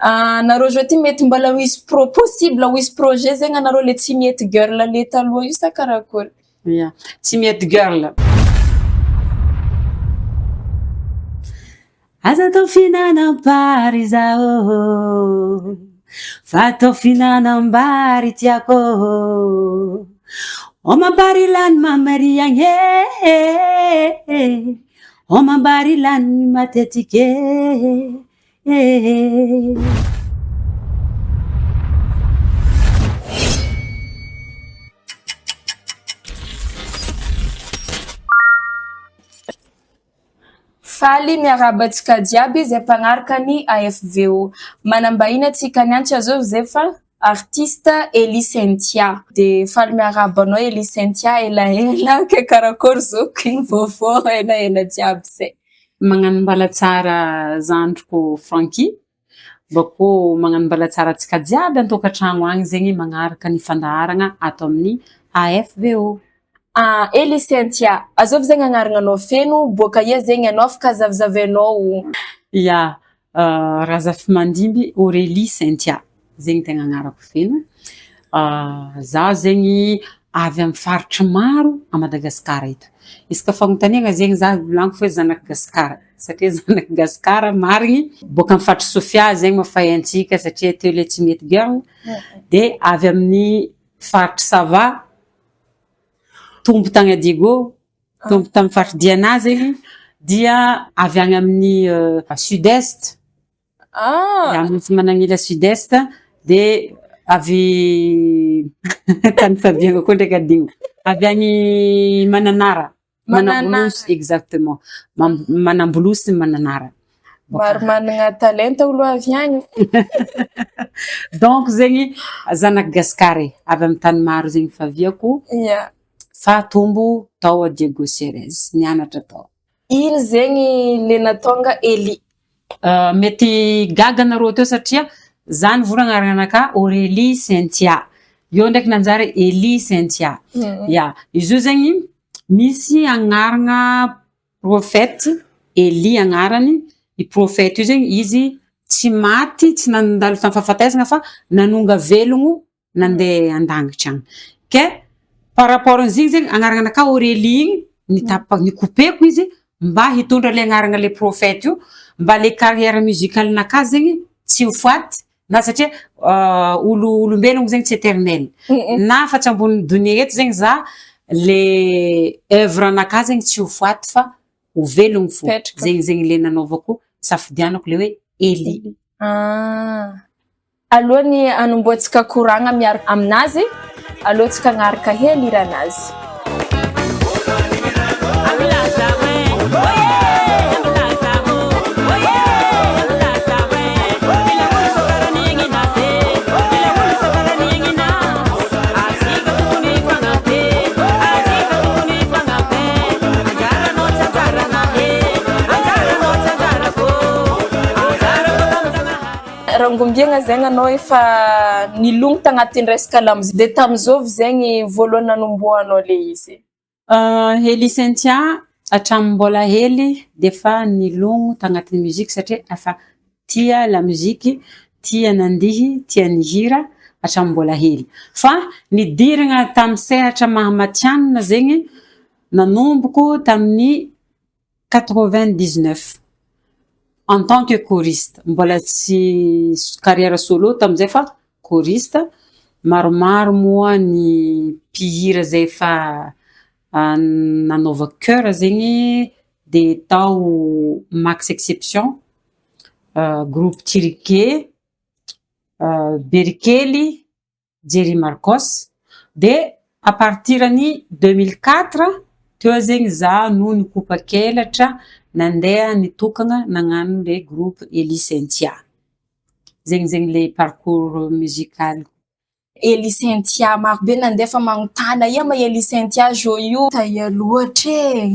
Nareo zao ty mety mbola misy possible ho misy projet zegny anareo le tsy miety girl le taloha io sa karakory? Yeah, tsy miety girl. Aza tao fihinanam-bary zao, fa tao fihinanam-bary tiako. Omam-bary lany mamariagny omam-bary lany matetika Faly miarabantsika jiaby izay mpagnaraka ny AFVO. Manambahiny atsika niantsy zao zay fa artiste Elie Cynthia. De faly miarabanao Elie Cynthia elaela ke karakory zao igny vaovao elaela jiaby zay. Magnano mbala tsara zandriko Franky, bako magnano mbala tsara atsika jiaby an-tokantragno agny zegny magnaraka ny fandaharagna ato amin'ny AFVO. Elie Cynthia, azovy zegny agnarananao feno, boaka ia zegny anao afaka zavizavianao? Ya, Razafy Mandimby Aurélie Cynthia, zegny tegna agnarako feno. Za zegny avy amin'ny faritry maro a Madagasikara eto. Izy ka fagnontaniagna zegny za volaniko fa zanak Gasikara, satria zanak Gasikara marigny boaka amin'ny faritry Sofia zegny mafay antsika satria teo le tsy mety girl. De avy amin'ny faritry Sava, tombo tagny Adigo, tombo tamy faritry Diana zegny, dia avy agny amin'ny sud-est. Misy Managnila sud-est, de avy tany Fabianga koa ndraiky adigno. Avy agny Mananara. Manambolosy, exactement. Manambolosy Mananara. Maro managna talenta olo avy agny. Donc zegny zanak Gasikara, avy amin'ny tany maro zegny faviako. Yeah. Fa tombo tao a Diego Ceres, nianatra tao. Ino zegny le natonga Elie? Mety gaga nareo teo satria zany volagna agnaraka Aurélie Cynthia. Io ndraiky nanjary Elie Cynthia. Ya, izy io zegny misy agnarana prophète Elie agnarany. I prophète io zegny izy tsy maty, tsy nandalo tamy fahafatesagna fa nanonga velogno nandeha andangitra agny. Ke par rapport an'izigny zegny agnaranaka Aurélie igny nikopeko izy mba hitondra le agnarana le prophète io, mba le carrière musicale naka zegny tsy ho faty na satria olombelogno zegny tsy éternel. Na fa tsy ambony dunia eto zegny za le œuvre naka zegny tsy ho faty fa ho velogno fo. Zegny le nanaovako safidianako le hoe Elie. Alohany anomboatsika koragna miaraka aminazy, alohatsika agnaraka hely iranazy. Rangombiagna zegny anao efa nilongo tagnatin'ny resaka lamozika. De tamizovy zegny voalohany nanomboanao le izy? Elie Cynthia hatramin'ny mbola hely de fa nilongo tagnatin'ny musique satria efa tia la musique, tia nandihy, tia nihira hatramin'ny mbola hely. Fa nidiragna tamy sehatra mahamatianina zegny nanomboko tamin'ny 99 en tant que choriste. Mbola tsy carrière solo tamizay fa choriste. Maromaro moa ny mpihira zay fa nanova chœur zegny de tao Max Exception, groupe Tiriké, Berikely, Jerry Marcos. De à partir ny 2004 teo zegny za no nikopakelatra nandeha nitokagna nagnano le groupe Elie Cynthia. Zegny le parcours musical. Elie Cynthia marobe nandefa magnontany ia ma Elie Cynthia jo io taia loatra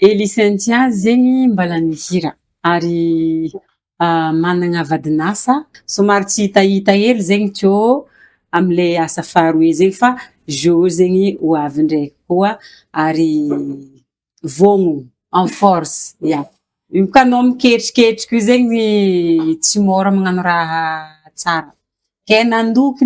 Elie Cynthia zegny mbala nihira ary managna vadinasa somary tsy hitahita hely zegny teo amle asa faharoe zegny fa jo zegny ho avy ndraiky koa ary vogno en force. Kanao miketriketriky io zegny tsy mora magnano raha tsara. Ke nandoky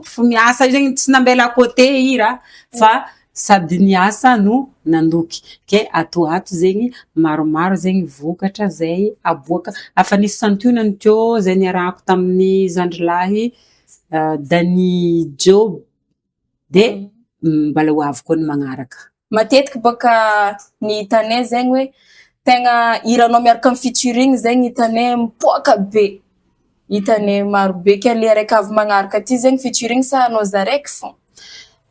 fo miasa io zegny tsy nambela côté i raha fa sady niasa no nandoky. Ke ato zegny maromaro zegny vokatra zay aboaka. Afa nisy santionany teo zay niarahako tamin'ny zandrilahy Dany Job de mbala hoavy koa ny magnaraka. Matetiky bôka ny hitanay zegny hoe tegna hiranao miaraka amin'ny featuring zegny hitanay mipoaka be. Hitanay maro be ke le araiky avy magnaraka ty zegny featuring sa anao zaraiky fô.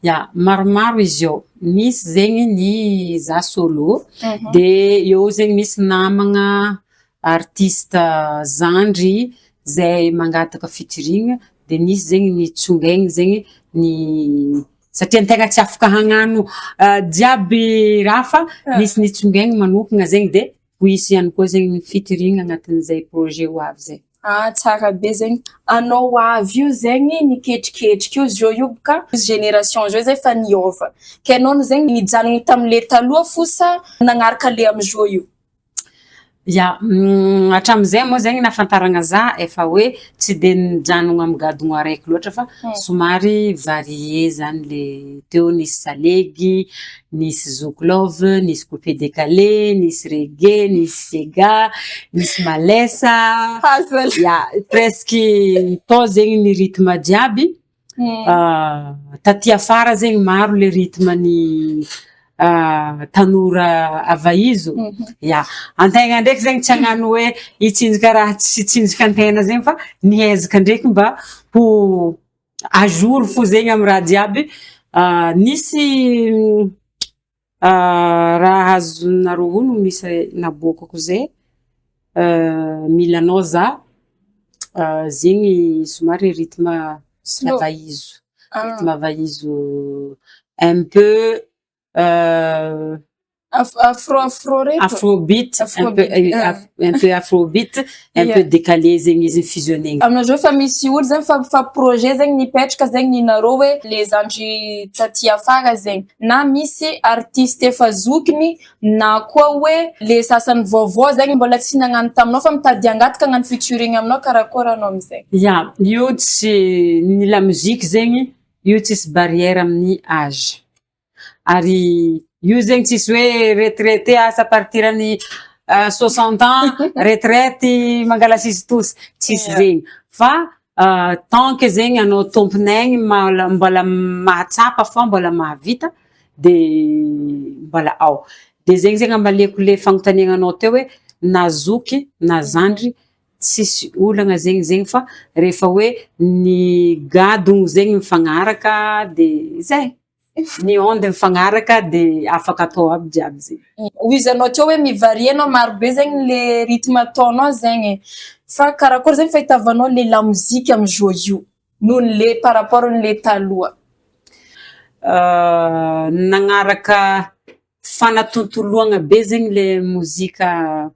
Ya, maromaro izy io. Misy zegny ny za solo de eo zegny misy namagna artiste zandry zay mangataka featuring de misy zegny ny tsongaigny zegny ny satria antegna tsy afaka hagnano jiaby raha fa misy ny tsongaigny manokagna zegny de hoisy ihany koa zegny ny featuring agnatin'izay projet ho avy zay. Tsara be zegny. Anao avy io zegny niketriketriky io zio io boka génération zio zay fa niôva. Ke anao zegny nijanogny tamile taloha fo sa nagnaraka le amy zio io? Ya, hatramizay moa zegny nafantaragna za efa hoe tsy de nijanogno amy gadogno araiky loatra fa somary varié zany le teo nisy salegy, nisy zouk-love, nisy coupé décalé, nisy reggae, nisy sega, nisy malesa. Ya, presque to zegny ny rythme jiaby. Taty afara zegny maro le rythme ny tanora avaizo. Ya, antegna ndraiky zegny tsy hagnano hoe hitsinjaka raha tsy tsinjaka antegna zegny fa nihezaka ndraiky mba ho à jour fo zegny amy raha jiaby. Nisy raha azonareo ono misy nabokako zay milanao za zegny somary rythme avaizo. Rythme avaizo un peu afrobeat, un peu afrobeat, un peu décalé zegny izy fusionné. Aminao zao fa misy olo zegny fa projet zegny nipetraka zegny ninareo hoe le zandry taty afara zegny na misy artiste efa zokiny na koa hoe le sasany vaovao zegny mbola tsy nagnano taminao fa mitady hangataka hagnano featuring aminao karakory anao amizay? Ya, io tsy ny la musique zegny io tsisy barrière amin'ny âge. Ary io zegny tsisy hoe retraité asa partirany 60 ans retraite mangala sisy tosy tsisy zegny fa tant que zegny anao tomponegny mbola mahatsapa fa mbola mahavita de mbola ao de zegny amaleko le fagnontaniagnanao teo hoe na zoky na zandry tsisy olagna zegny fa rehefa hoe ny gadogno zegny mifagnaraka de zay ny onde mifagnaraka de afaka atao aby jiaby zegny. Hoizanao teo hoe mivarie anao marobe zegny le rythme ataonao zegny fa karakory zegny fahitavanao le la musique amy zio io noho le par rapport le taloha? Nagnaraka fanatontoloagna be zegny le mozika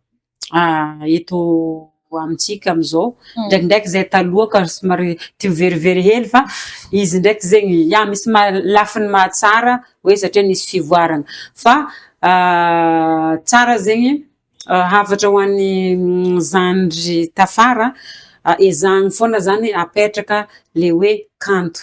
eto amitsika amizao ndraikindraiky zay taloha ka somary tia verivery hely fa izy ndraiky zegny ya misy lafiny mahatsara hoe satria nisy fivoarana fa tsara zegny havatra ho an'ny zandry tafara ezahagny foana zany apetraka le hoe kanto.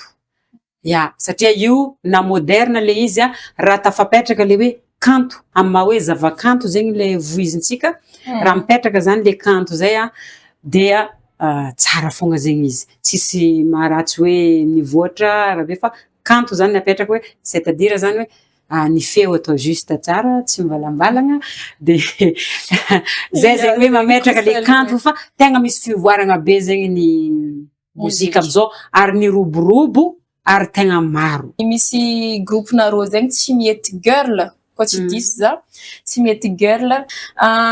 Ya, satria io na moderne le izy raha tafapetraka le hoe kanto amy maha hoe zava-kanto zegny le voizintsika raha mipetraka zany le kanto zay dia tsara fogna zegny izy tsisy maharatsy hoe nivoatra raha be fa kanto zany napetraka hoe c'est-à-dire zany hoe ny feo atao juste tsara tsy mivalambalagna de zay zegny hoe mametraka le kanto fa tegna misy fivoaragna be zegny ny mozika amizao ary ny roborobo ary tegna maro. Misy groupe nareo zegny tsy miety girl koa tsy diso za tsy mety girl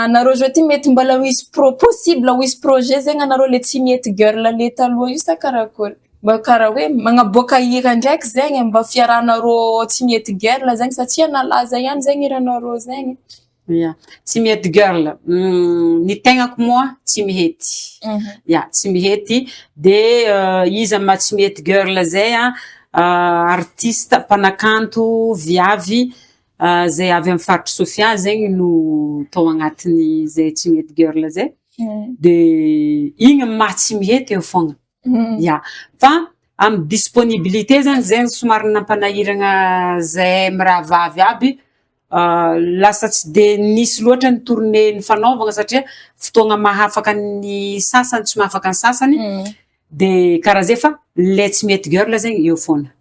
nareo zao ty mety mbala misy possible ho isy projet zegny anareo le tsy mety girl le taloha io sa karakory mba karaha hoe magnaboaka hira ndraiky zegny mba fiarahanareo tsy mety girl zegny satria nalaza ihany zegny hiranareo zegny. Ya, tsy mety girl ny tegnako moa tsy mihety. Ya, tsy mihety de izy amy tsy mety girl zay artiste mpanakanto viavy zay avy amin'ny faritry Sofia zegny no tao agnatiny zay tsy mety girl zay. De igny maha tsy mety eo fogna. Ya. Fa amy disponibilité zany zegny somary nampanahiragna zay miravavy aby. Lasa tsy de nisy loatra ny tournée ny fanaovagna satria fotoagna mahafaka ny sasany tsy mahafaka ny sasany. De karaha zay fa le tsy mety girl zegny eo fogna.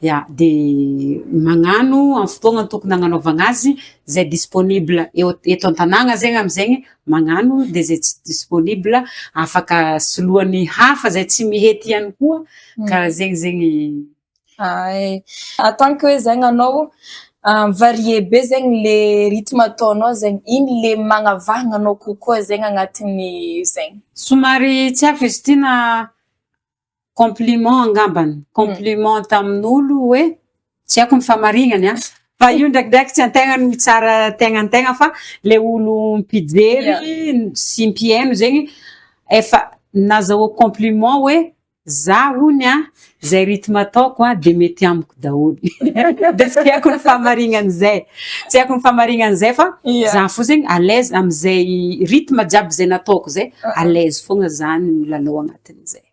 Ya, de magnano amin'ny fotoagna tokony agnanaovagna azy zay disponible eto an-tanàgna zegny am'zegny magnano, de zay tsy disponible afaka soloan'ny hafa zay tsy mihety ihany koa karaha zegny. En tant que hoe zegny anao varié be zegny le rythme ataonao zegny, ino le magnavahagna anao kokoa zegny agnatin'ny zegny? Somary tsy haiko izy ty na compliment angambany. Compliment tamin'olo hoe tsy haiko ny famarignany fa io ndraikindraiky tsy antegna no mitsara tegna fa le olo mpijery sy mpihaino zegny efa nazahoako compliment hoe za hony zay rythme ataoko de mety amiko daholo. De tsy haiko ny famarignan'zay. Tsy haiko ny famarignan'zay fa za fo zegny à l'aise am'zay rythme jiaby zay nataoko zay, à l'aise fogna zany milalao agnatin'izay.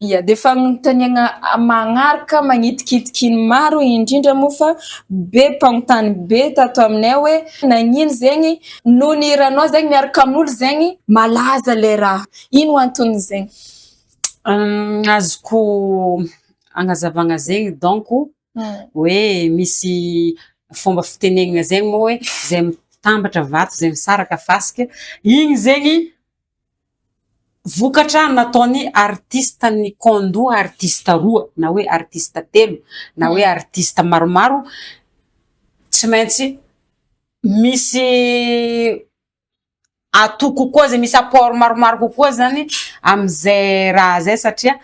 Ya, de fa agnontaniagna magnaraka magnitikitiky ny maro indrindra moa fa be mpagnotany be tato aminay hoe nagnino zegny noho ny hiranao zegny miaraka amin'olo zegny malaza le raha. Ino antony zegny? Azoko agnazavagna zegny donc hoe misy fomba fitenenagna zegny moa hoe zay mitambatra vato zay misaraka fasika, igny zegny vokatra nataon'ny artiste nikôndo artiste roa na hoe artiste telo na hoe artiste maromaro, tsy maintsy misy atoko kokoa zay misy apport maromaro kokoa zany am'zay raha zay satria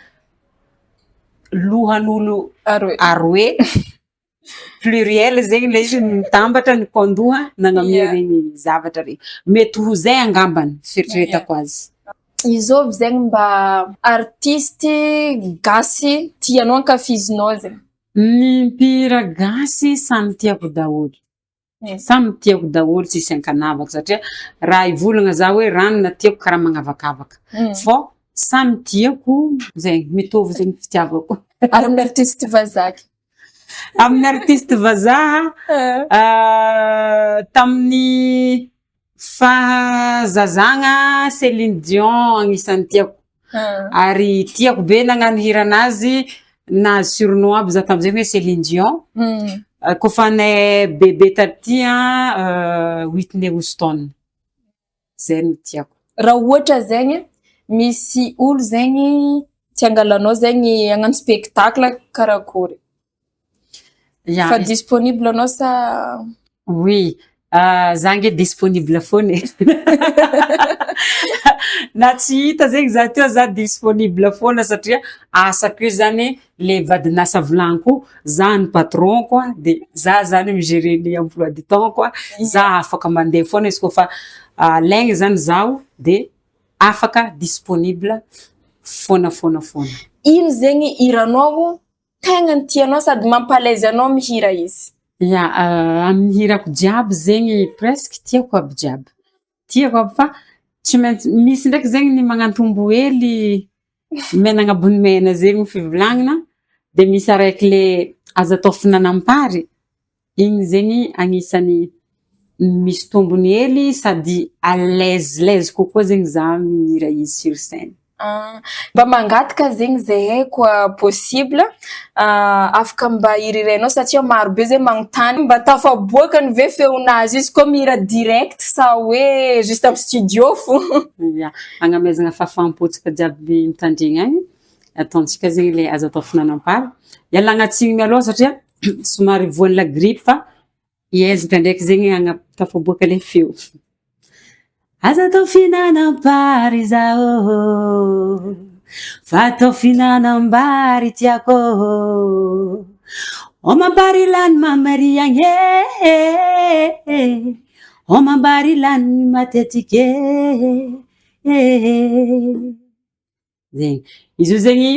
lohan'olo aroe pluriel zegny le izy mitambatra nikôndoha nagnamia regny zavatra regny. Mety ho zay angambany fieritreretako azy. Izôvy zegny mba artiste gasy tianao ankafizinao zegny? Ny mpihira gasy samy tiako daholo. Samy tiako daholo tsisy ankanavaka satria raha ivolagna za hoe ranona tiako karaha magnavakavaka. Fô samy tiako zegny mitovy zegny fitiavako. Ary amin'ny artiste vazaha? Amin'ny artiste vazaha tamin'ny fahazazagna Céline Dion agnisan'ny tiako. Ary tiako be nagnano hiranazy na surnom aby za tam'zegny hoe Céline Dion. Kofa anay bebe taty Whitney Houston. Zay no tiako. Raha ohatra zegny misy olo zegny tia angalanao zegny hagnano spectacle karakory? Fa disponible anao sa? Oui. Za nge disponible foana. Na tsy hita zegny za teo za disponible foana satria asako io zany le vadinasa volagniko za ny patron koa de za zany migérer ny emploi du temps koa, za afaka mandeha foana izy koa fa laigny zany zaho de afaka disponible foana. Ino zegny hiranao tegna ny tianao sady mampalaise anao mihira izy? Ya, amin'ny hirako jiaby zegny presque tiako aby jiaby. Tiako aby fa tsy maintsy misy ndraiky zegny ny magnatombo hely menagn'ambony mena zegny fivolagnana, de misy araiky le azo atao finanam-pary. Igny zegny agnisan'ny misy tombony hely sady à l'aise kokoa zegny za mihira izy sur scène. Mba mangataka zegny zay koa possible afaka mba hirirenao satria maro be zay magnontany mba tafaboakany ve feonazy izy koa mihira direct sa hoe juste amin'ny studio fo. Ya, agnamezagna fahafahampotsika jiaby mitandregny agny ataontsika zegny le azo atao finanam-pary. Ialagna tsiny mialoha satria somary voan'ny la grippe fa hiezaka ndraiky zegny tafaboaka le feo. Aza atao finanam-pary zao, fa atao finanam-bary tiako. Omam-bary lany mamariagny omam-bary lany matetika zegny. Izy io zegny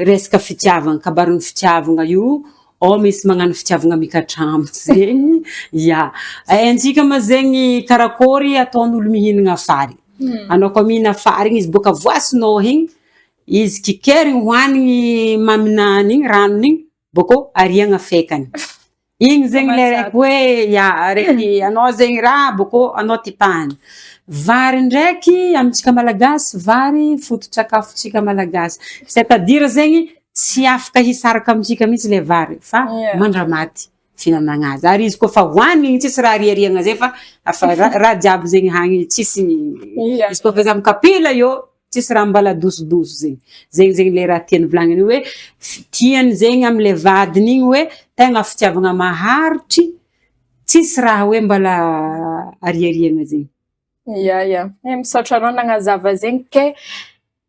resaka fitiavagna, kabaron'ny fitiavagna io misy magnano fitiavagna mikatramo zegny. Ya. Haintsika ma zegny karakory ataon'olo mihinagna fary. Anao koa mihina fary igny izy boka voasinao igny, izy kikerigny hoanigny maminany igny ranony igny, boko ariagna fekany. Igny zegny le raiky hoe reky anao zegny raha boko anao tipahany. Vary ndraiky amintsika malagasy, vary foto-tsakafontsika malagasy. C'est-à-dire zegny tsy afaka hisaraka amintsika mihitsy le vary fa mandramaty fihinanagna azy. Ary izy koa fa hoanigny tsisy raha ariariagna zay fa raha jiaby zegny hagny tsisy izy koa fa izy amy kapila io tsisy raha mbala dosodoso zegny. Zegny le raha tiany volagniny hoe tiany zegny amle vadiny igny hoe tegna fitiavagna maharitry, tsisy raha hoe mbala ariariagna zegny. Misaotra anao nagnazava zegny ke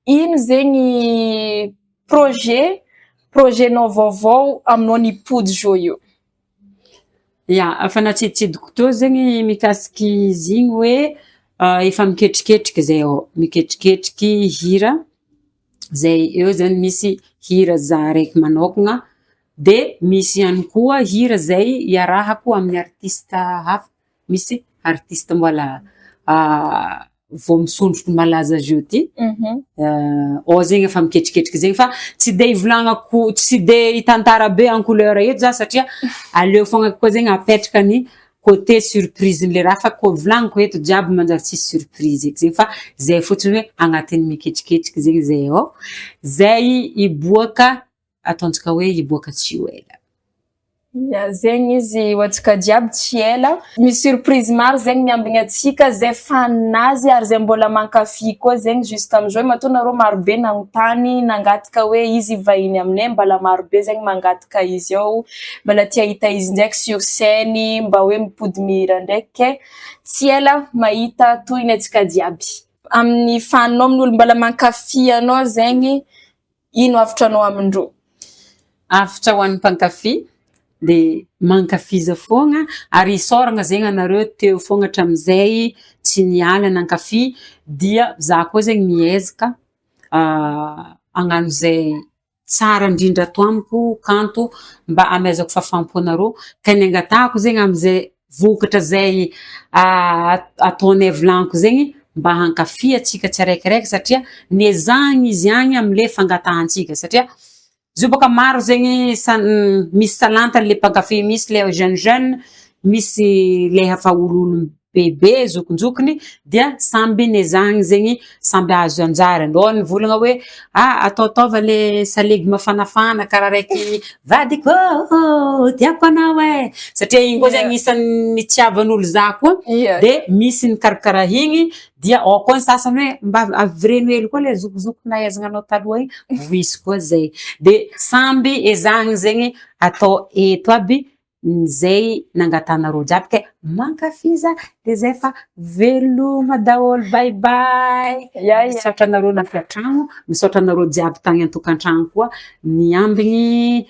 ino zegny projet-nao vaovao aminao nipody zao io? Efa natsiditsidiko teo zegny mikasiky izy igny hoe efa miketriketriky zay miketriketriky hira zay eo zany misy hira za raiky manokagna, de misy ihany koa hira zay iarahako amin'ny artiste hafa, misy artiste mbola vao misondrotry malaza jeudi. Zegny efa miketriketriky zegny fa tsy de ivolagnako, tsy de hitantara be en couleur eto za satria aleo fogna koa zegny apetraka ny côté surprise le raha fa koa volagniko eto jiaby manjary tsisy surprise eky zegny fa zay fotsiny hoe agnatin'ny miketriketriky zegny zay zay iboaka ataontsika hoe iboaka tsy ho ela. Zegny izy hoantsika jiaby tsy ela. Misy surprise maro zegny miambigny atsika zay faninazy ary zay mbola mankafy koa zegny jusqu'am'izao matoa nareo marobe nagnontany nangataka hoe izy vahiny aminay, mbala marobe zegny mangataka izy ao, mbala tia hita izy ndraiky sur scène mba hoe mipody mihira ndraiky tsy ela mahita tohiny atsika jiaby. Amin'ny faninao amin'olo mbala mankafy anao zegny, ino avitranao amindreo? Afitra ho an'ny mpankafy de mankafiza fogna ary isoragna zegny anareo teo fogna hatramizay tsy niala nankafy, dia za koa zegny miezaka agnano zay tsara indrindra ato amiko kanto mba amezako fafampo anareo, ka ny angatahako zegny amizay vokatra zay ataonay volagniko zegny mba hankafy atsika tsiraikiraiky satria niezahagny izy agny amle fangatahantsika satria izy boka maro zegny misy salantany le mpankafy, misy le jeune misy le hafa ololo bebe zokonjokony, dia samby niezahagny zegny samby azo anjara. Ndao nivolagna hoe ataotava le salegy mafanafana karaha raiky vadiko tiako anao satria igny koa zegny isan'ny nitiavan'olo za koa, de misy ny karakaraha igny dia ao koa ny sasany hoe mba avireno hely koa le zokozoko nahaizagna anao taloha igny, voisy koa zay. De samby ezahagny zegny atao eto aby zay nangatanareo jiaby ke mankafiza de zay fa veloma daholo, bye bye. Misaotra anareo nampiatragno, misaotra anareo jiaby tagny an-tokantragno koa niambigny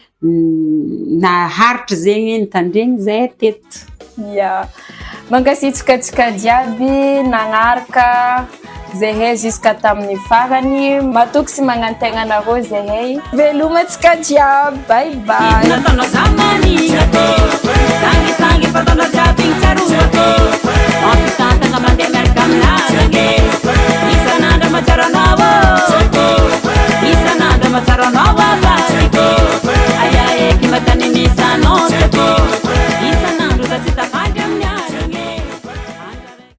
naharitry zegny nitandregny zay teto. Mankasitraka atsika jiaby nagnaraka zahay jusqu'à tamin'ny farany, matoky sy magnantegna anareo zahay. Veloma atsika jiaby, bye bye. Nataonao zamany sangisangy fataonao jiaby igny tsaroako ampitantana mandeha